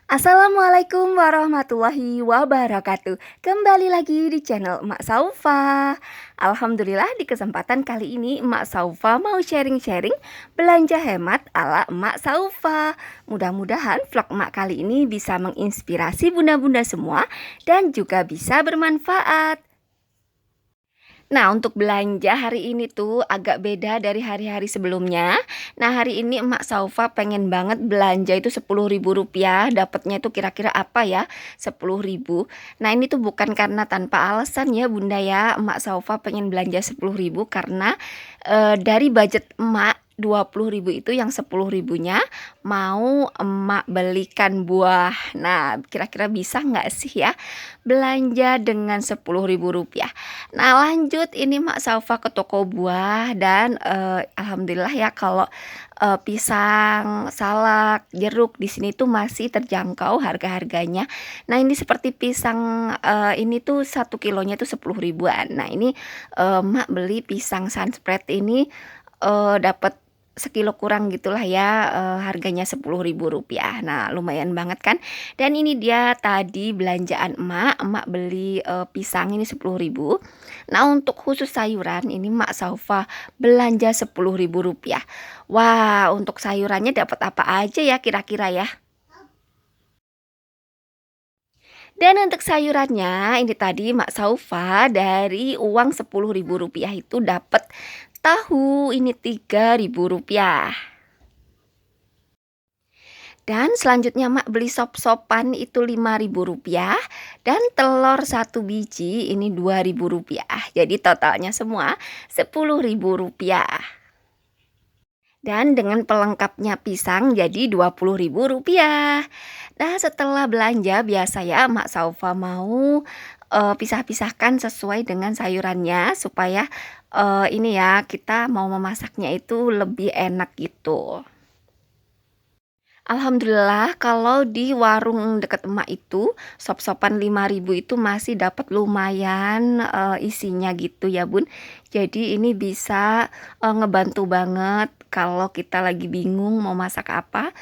Assalamualaikum warahmatullahi wabarakatuh. Kembali lagi di channel Emak Saufa. Alhamdulillah di kesempatan kali ini Emak Saufa mau sharing-sharing belanja hemat ala Emak Saufa. Mudah-mudahan vlog Emak kali ini bisa menginspirasi bunda-bunda semua dan juga bisa bermanfaat. Nah, untuk belanja hari ini tuh agak beda dari hari-hari sebelumnya. Nah, hari ini Emak Saufa pengen banget belanja itu Rp10.000. Dapatnya itu kira-kira apa ya? 10.000. Nah, ini tuh bukan karena tanpa alasan ya Bunda ya. Emak Saufa pengen belanja 10.000 karena dari budget Emak 20.000 itu yang 10.000-nya mau Emak belikan buah. Nah, kira-kira bisa nggak sih ya belanja dengan Rp10.000? Nah, lanjut ini Mak Saufa ke toko buah dan alhamdulillah ya kalau pisang, salak, jeruk di sini tuh masih terjangkau harga-harganya. Nah, ini seperti pisang ini tuh 1 kilonya tuh 10.000-an. Nah, ini Mak beli pisang sunspread ini dapat sekilo kurang gitulah ya, harganya Rp10.000. Nah, lumayan banget kan. Dan ini dia tadi belanjaan emak beli pisang ini 10.000. Nah, untuk khusus sayuran ini Mak Saufa belanja Rp10.000. Wah, untuk sayurannya dapat apa aja ya kira-kira ya? Dan untuk sayurannya ini tadi Mak Saufa dari uang Rp10.000 itu dapat tahu ini Rp3.000. Dan selanjutnya Mak beli sop-sopan itu Rp5.000 dan telur 1 biji ini Rp2.000. Jadi totalnya semua Rp10.000. Dan dengan pelengkapnya pisang jadi Rp20.000. Nah, setelah belanja biasa ya Mak Saufa mau pisah-pisahkan sesuai dengan sayurannya supaya ini ya kita mau memasaknya itu lebih enak gitu. Alhamdulillah kalau di warung dekat emak itu sop-sopan 5.000 itu masih dapat lumayan isinya gitu ya Bun. Jadi ini bisa ngebantu banget kalau kita lagi bingung mau masak apa,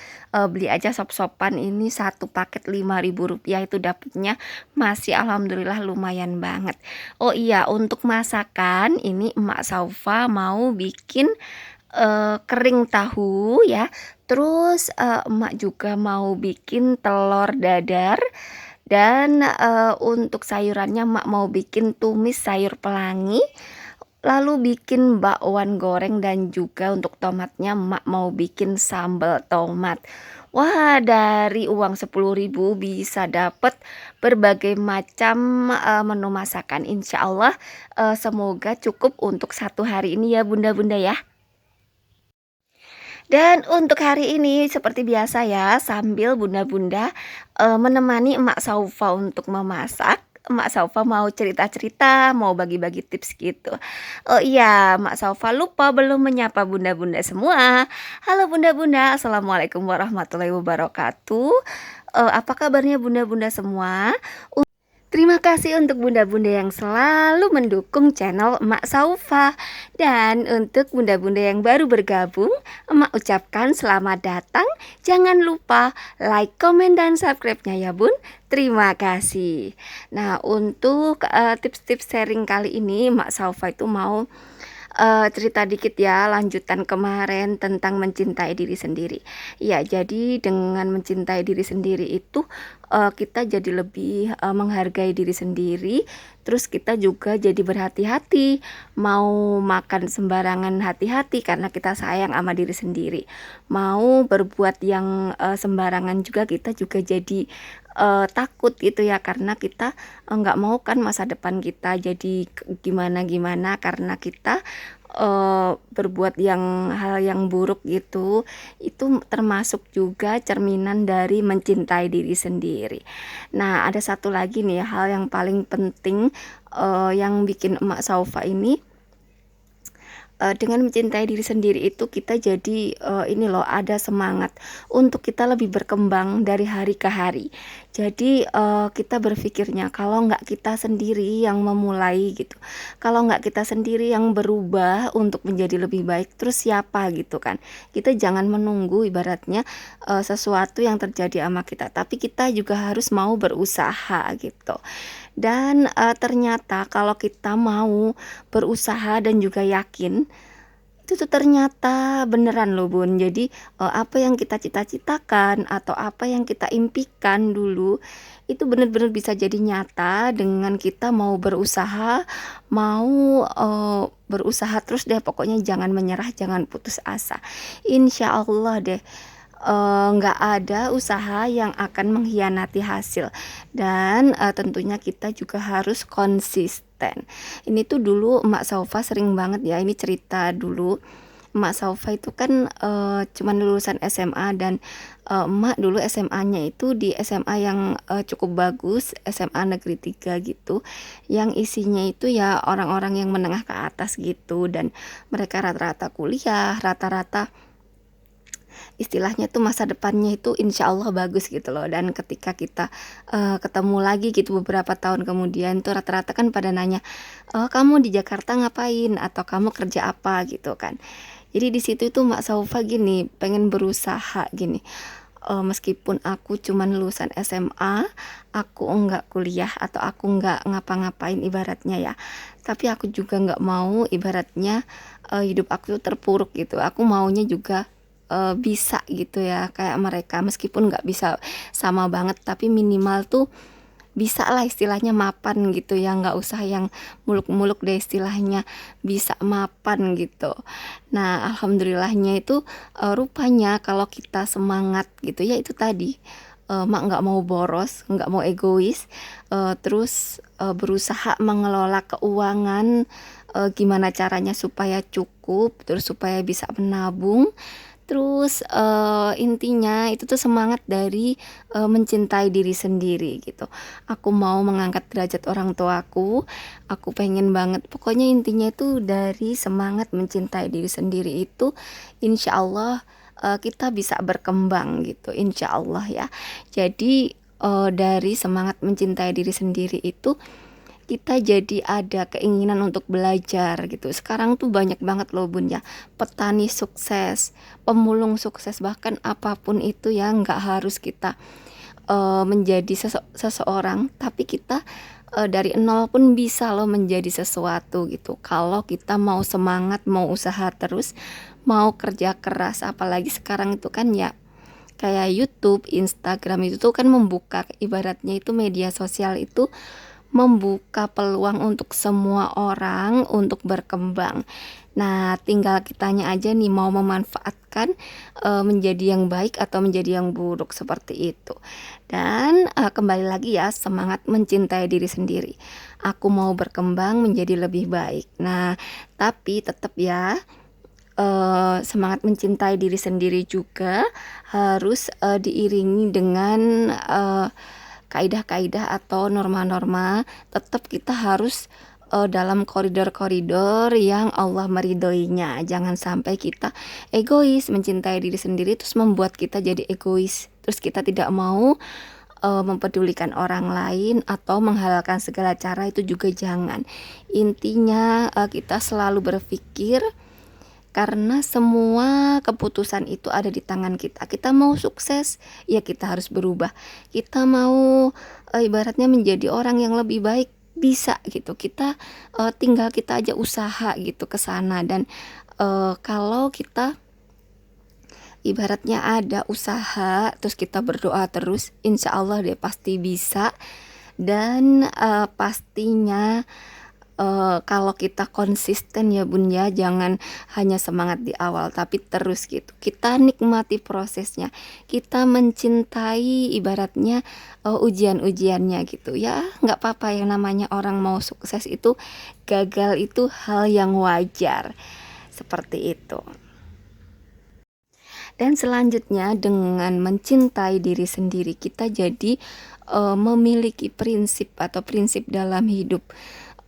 beli aja sop-sopan ini satu paket Rp5.000 itu dapatnya masih alhamdulillah lumayan banget. Oh iya, untuk masakan ini emak Saufa mau bikin kering tahu ya. Terus emak juga mau bikin telur dadar dan untuk sayurannya emak mau bikin tumis sayur pelangi, lalu bikin bakwan goreng dan juga untuk tomatnya emak mau bikin sambal tomat. Wah, dari uang 10.000 bisa dapet berbagai macam menu masakan. Insya Allah semoga cukup untuk satu hari ini ya bunda-bunda ya. Dan untuk hari ini seperti biasa ya, sambil bunda-bunda menemani Emak Saufa untuk memasak, Emak Saufa mau cerita-cerita, mau bagi-bagi tips gitu. Oh iya, Emak Saufa lupa belum menyapa bunda-bunda semua. Halo bunda-bunda, Assalamualaikum warahmatullahi wabarakatuh. Apa kabarnya bunda-bunda semua? Terima kasih untuk bunda-bunda yang selalu mendukung channel Emak Saufa. Dan untuk bunda-bunda yang baru bergabung, Emak ucapkan selamat datang. Jangan lupa like, komen, dan subscribe-nya ya bun. Terima kasih. Nah, untuk tips-tips sharing kali ini Emak Saufa itu mau cerita dikit ya, lanjutan kemarin tentang mencintai diri sendiri. Ya, jadi dengan mencintai diri sendiri itu kita jadi lebih menghargai diri sendiri. Terus kita juga jadi berhati-hati, mau makan sembarangan hati-hati karena kita sayang sama diri sendiri. Mau berbuat yang sembarangan juga kita juga jadi takut gitu ya karena kita nggak mau kan masa depan kita jadi gimana-gimana karena kita berbuat hal yang buruk gitu. Itu termasuk juga cerminan dari mencintai diri sendiri. Nah, ada satu lagi nih hal yang paling penting yang bikin Emak Saufa ini dengan mencintai diri sendiri itu kita jadi, ini loh ada semangat untuk kita lebih berkembang dari hari ke hari. Jadi, kita berpikirnya kalau nggak kita sendiri yang memulai gitu, kalau nggak kita sendiri yang berubah untuk menjadi lebih baik, terus siapa gitu kan. Kita jangan menunggu ibaratnya, sesuatu yang terjadi sama kita, tapi kita juga harus mau berusaha gitu. Dan, ternyata kalau kita mau berusaha dan juga yakin, itu tuh ternyata beneran loh Bun. Jadi, apa yang kita cita-citakan atau apa yang kita impikan dulu, itu bener-bener bisa jadi nyata dengan kita mau berusaha, mau, berusaha terus deh pokoknya jangan menyerah, jangan putus asa. Insya Allah deh, nggak ada usaha yang akan mengkhianati hasil dan, tentunya kita juga harus konsisten. Ini tuh dulu Emak Saufa sering banget ya, ini cerita dulu. Emak Saufa itu kan, cuman lulusan SMA dan, emak dulu SMA-nya itu di SMA yang, cukup bagus, SMA Negeri 3 gitu, yang isinya itu ya orang-orang yang menengah ke atas gitu dan mereka rata-rata kuliah, rata-rata istilahnya tuh masa depannya itu insya Allah bagus gitu loh. Dan ketika kita, ketemu lagi gitu beberapa tahun kemudian tuh rata-rata kan pada nanya, "Kamu di Jakarta ngapain?" Atau "Kamu kerja apa?" Gitu kan. Jadi di situ itu Mak Saufa gini, pengen berusaha gini, meskipun aku cuman lulusan SMA, aku enggak kuliah atau aku enggak ngapa-ngapain ibaratnya ya, tapi aku juga enggak mau ibaratnya, hidup aku tuh terpuruk gitu. Aku maunya juga bisa gitu ya kayak mereka, meskipun nggak bisa sama banget tapi minimal tuh bisa lah istilahnya mapan gitu ya, nggak usah yang muluk-muluk deh istilahnya, bisa mapan gitu. Nah alhamdulillahnya itu, rupanya kalau kita semangat gitu ya itu tadi, Mak nggak mau boros, nggak mau egois, terus, berusaha mengelola keuangan, gimana caranya supaya cukup, terus supaya bisa menabung. Terus, intinya itu tuh semangat dari, mencintai diri sendiri gitu. Aku mau mengangkat derajat orang tuaku, aku pengen banget pokoknya intinya itu dari semangat mencintai diri sendiri itu insya Allah, kita bisa berkembang gitu, insya Allah ya. Jadi, dari semangat mencintai diri sendiri itu kita jadi ada keinginan untuk belajar gitu. Sekarang tuh banyak banget loh Bun ya, petani sukses, pemulung sukses, bahkan apapun itu ya nggak harus kita, menjadi seseorang, tapi kita, dari nol pun bisa loh menjadi sesuatu gitu. Kalau kita mau semangat, mau usaha terus, mau kerja keras, apalagi sekarang itu kan ya kayak YouTube, Instagram itu tuh kan membuka ibaratnya itu media sosial itu membuka peluang untuk semua orang untuk berkembang. Nah, tinggal kitanya aja nih mau memanfaatkan, menjadi yang baik atau menjadi yang buruk seperti itu. Dan, kembali lagi ya semangat mencintai diri sendiri. Aku mau berkembang menjadi lebih baik. Nah, tapi tetap ya, semangat mencintai diri sendiri juga harus, diiringi dengan, kaidah-kaidah atau norma-norma, tetap kita harus, dalam koridor-koridor yang Allah meridhoinya. Jangan sampai kita egois, mencintai diri sendiri terus membuat kita jadi egois. Terus kita tidak mau, mempedulikan orang lain atau menghalalkan segala cara, itu juga jangan. Intinya, kita selalu berpikir karena semua keputusan itu ada di tangan kita. Kita mau sukses, ya kita harus berubah. Kita mau, ibaratnya menjadi orang yang lebih baik, bisa gitu. Kita, tinggal kita aja usaha gitu ke sana dan, kalau kita ibaratnya ada usaha, terus kita berdoa terus, insya Allah deh pasti bisa. Dan, pastinya, kalau kita konsisten ya Bun ya, jangan hanya semangat di awal tapi terus gitu. Kita nikmati prosesnya, kita mencintai ibaratnya, ujian-ujiannya gitu. Ya nggak apa-apa yang namanya orang mau sukses itu, gagal itu hal yang wajar, seperti itu. Dan selanjutnya dengan mencintai diri sendiri kita jadi, memiliki prinsip atau prinsip dalam hidup.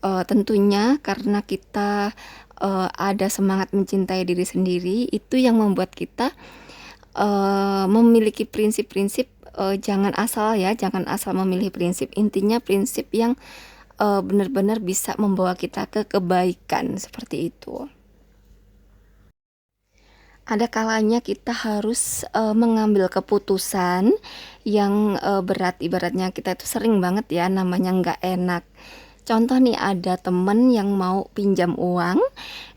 Tentunya karena kita, ada semangat mencintai diri sendiri, itu yang membuat kita memiliki prinsip-prinsip, jangan asal memilih prinsip, intinya prinsip yang benar-benar bisa membawa kita ke kebaikan, seperti itu. Ada kalanya kita harus mengambil keputusan yang berat, ibaratnya kita itu sering banget ya namanya nggak enak. Contoh nih, ada temen yang mau pinjam uang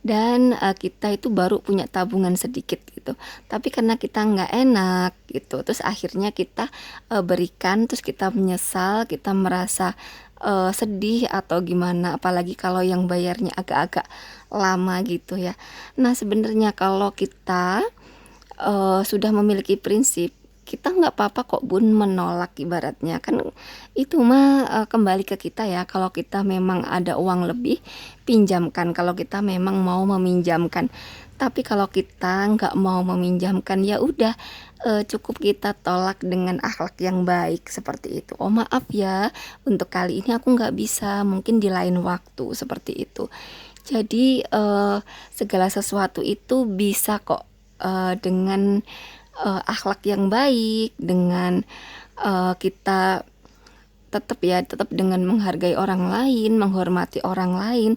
dan kita itu baru punya tabungan sedikit gitu. Tapi karena kita nggak enak gitu, terus akhirnya kita berikan, terus kita menyesal, kita merasa sedih atau gimana. Apalagi kalau yang bayarnya agak-agak lama gitu ya. Nah, sebenarnya kalau kita sudah memiliki prinsip, kita nggak apa-apa kok bun menolak, ibaratnya kan itu mah kembali ke kita ya. Kalau kita memang ada uang lebih, pinjamkan kalau kita memang mau meminjamkan. Tapi kalau kita nggak mau meminjamkan, ya udah, cukup kita tolak dengan akhlak yang baik, seperti itu. Oh maaf ya, untuk kali ini aku nggak bisa, mungkin di lain waktu, seperti itu. Jadi segala sesuatu itu bisa kok dengan akhlak yang baik, dengan kita tetap dengan menghargai orang lain, menghormati orang lain,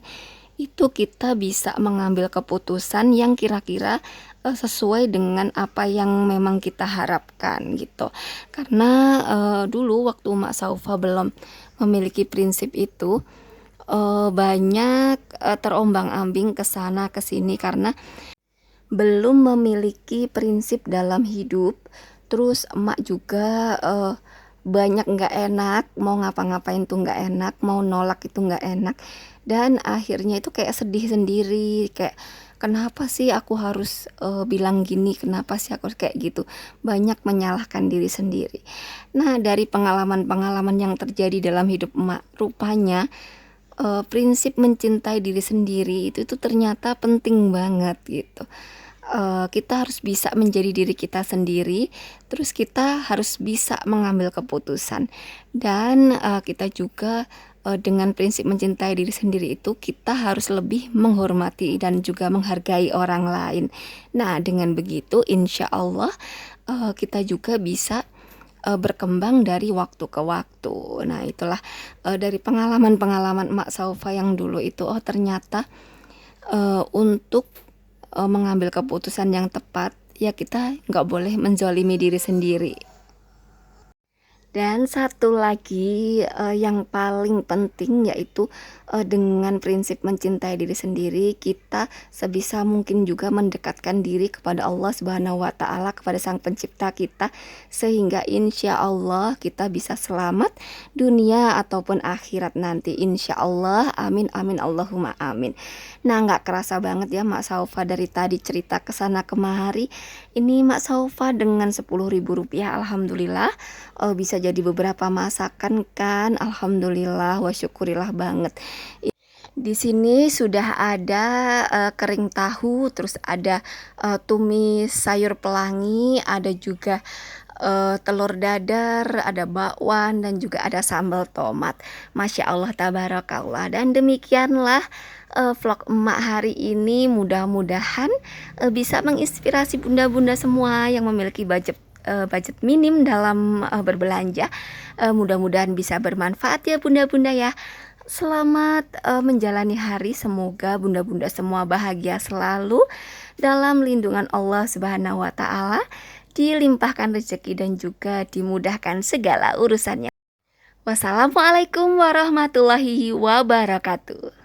itu kita bisa mengambil keputusan yang kira-kira sesuai dengan apa yang memang kita harapkan gitu. Karena dulu waktu Mak Saufa belum memiliki prinsip itu, banyak terombang-ambing ke sana ke sini karena belum memiliki prinsip dalam hidup. Terus emak juga banyak nggak enak, mau ngapa-ngapain tuh nggak enak, mau nolak itu nggak enak, dan akhirnya itu kayak sedih sendiri, kayak kenapa sih aku harus bilang gini, kenapa sih aku harus kayak gitu, banyak menyalahkan diri sendiri. Nah, dari pengalaman-pengalaman yang terjadi dalam hidup emak, rupanya prinsip mencintai diri sendiri itu ternyata penting banget gitu. Kita harus bisa menjadi diri kita sendiri, terus kita harus bisa mengambil keputusan, dan kita juga dengan prinsip mencintai diri sendiri itu kita harus lebih menghormati dan juga menghargai orang lain. Nah, dengan begitu insya Allah kita juga bisa berkembang dari waktu ke waktu. Nah, itulah dari pengalaman-pengalaman Mak Saufa yang dulu itu, oh ternyata untuk mengambil keputusan yang tepat, ya kita nggak boleh menzolimi diri sendiri. Dan satu lagi yang paling penting yaitu dengan prinsip mencintai diri sendiri, kita sebisa mungkin juga mendekatkan diri kepada Allah Subhanahu wa taala, kepada Sang Pencipta kita, sehingga insya Allah kita bisa selamat dunia ataupun akhirat nanti, insya Allah. Amin amin Allahumma amin. Nah, nggak kerasa banget ya Mak Saufa dari tadi cerita kesana kemari. Ini Mak Saufa dengan 10.000 rupiah, alhamdulillah bisa jadi beberapa masakan kan, alhamdulillah wa syukurillah banget. Di sini sudah ada kering tahu, terus ada tumis sayur pelangi, ada juga telur dadar, ada bakwan, dan juga ada sambal tomat. Masya Allah, tabarakallah. Dan demikianlah vlog emak hari ini. Mudah-mudahan bisa menginspirasi bunda-bunda semua yang memiliki budget minim dalam berbelanja. Mudah-mudahan bisa bermanfaat ya bunda-bunda ya. Selamat menjalani hari, semoga bunda-bunda semua bahagia selalu dalam lindungan Allah Subhanahu wa taala, dilimpahkan rezeki dan juga dimudahkan segala urusannya. Wassalamualaikum warahmatullahi wabarakatuh.